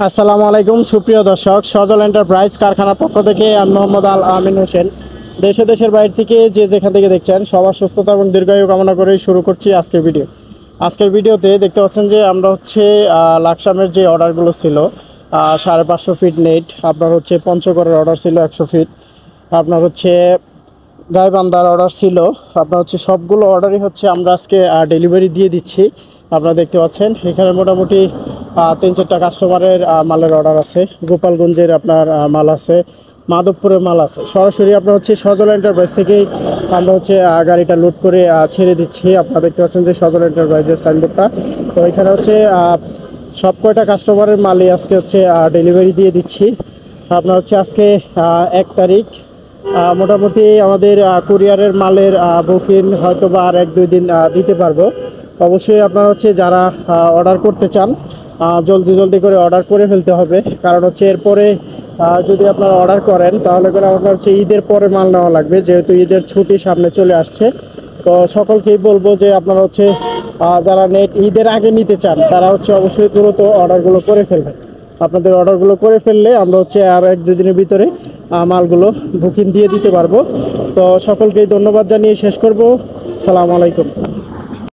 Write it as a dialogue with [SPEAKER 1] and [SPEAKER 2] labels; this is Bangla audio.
[SPEAKER 1] আসসালামু আলাইকুম সুপ্রিয় দর্শক, সজল এন্টারপ্রাইজ কারখানার পক্ষ থেকে আমি মোহাম্মদ আল আমিন হোসেন। দেশে দেশের বাইরে থেকে যে যেখান থেকে দেখছেন সবার সুস্থতা এবং দীর্ঘায়ু কামনা করেই শুরু করছি আজকের ভিডিওতে দেখতে পাচ্ছেন যে আমরা হচ্ছে লাকসামের যে অর্ডারগুলো ছিল 550 ফিট নেট, আপনার হচ্ছে পঞ্চগড়ের অর্ডার ছিল 100 ফিট, আপনার হচ্ছে গাইবান্ধার অর্ডার ছিল, আপনার হচ্ছে সবগুলো অর্ডারই হচ্ছে আমরা আজকে ডেলিভারি দিয়ে দিচ্ছি। আপনারা দেখতে পাচ্ছেন এখানে মোটামুটি 3-4টা কাস্টমারের মালের অর্ডার আছে। গোপালগঞ্জের আপনার মাল আছে, মাধবপুরের মাল আছে। সরাসরি আপনার হচ্ছে সজল এন্টারপ্রাইজ থেকেই আমরা হচ্ছে গাড়িটা লোড করে ছেড়ে দিচ্ছি। আপনারা দেখতে পাচ্ছেন যে সজল এন্টারপ্রাইজের সাইনবোর্ডটা। তো এখানে হচ্ছে সব কয়টা কাস্টমারের মালই আজকে হচ্ছে ডেলিভারি দিয়ে দিচ্ছি। আপনার হচ্ছে আজকে 1 তারিখ। মোটামুটি আমাদের কুরিয়ারের মালের বুকিং হয়তো বা আর 1-2 দিন দিতে পারবো। অবশ্যই আপনারা হচ্ছে যারা অর্ডার করতে চান জলদি করে অর্ডার করে ফেলতে হবে, কারণ হচ্ছে এরপরে যদি আপনারা অর্ডার করেন তাহলে করে আপনার হচ্ছে ঈদের পরে মাল নেওয়া লাগবে, যেহেতু ঈদের ছুটি সামনে চলে আসছে। তো সকলকেই বলবো যে আপনারা হচ্ছে যারা নেট ঈদের আগে নিতে চান তারা হচ্ছে অবশ্যই দ্রুত অর্ডারগুলো করে ফেলবেন। আপনাদের অর্ডারগুলো করে ফেললে আমরা হচ্ছে আর 1-2 দিনের ভিতরে মালগুলো বুকিং দিয়ে দিতে পারবো। তো সকলকেই ধন্যবাদ জানিয়ে শেষ করব। সালামু আলাইকুম।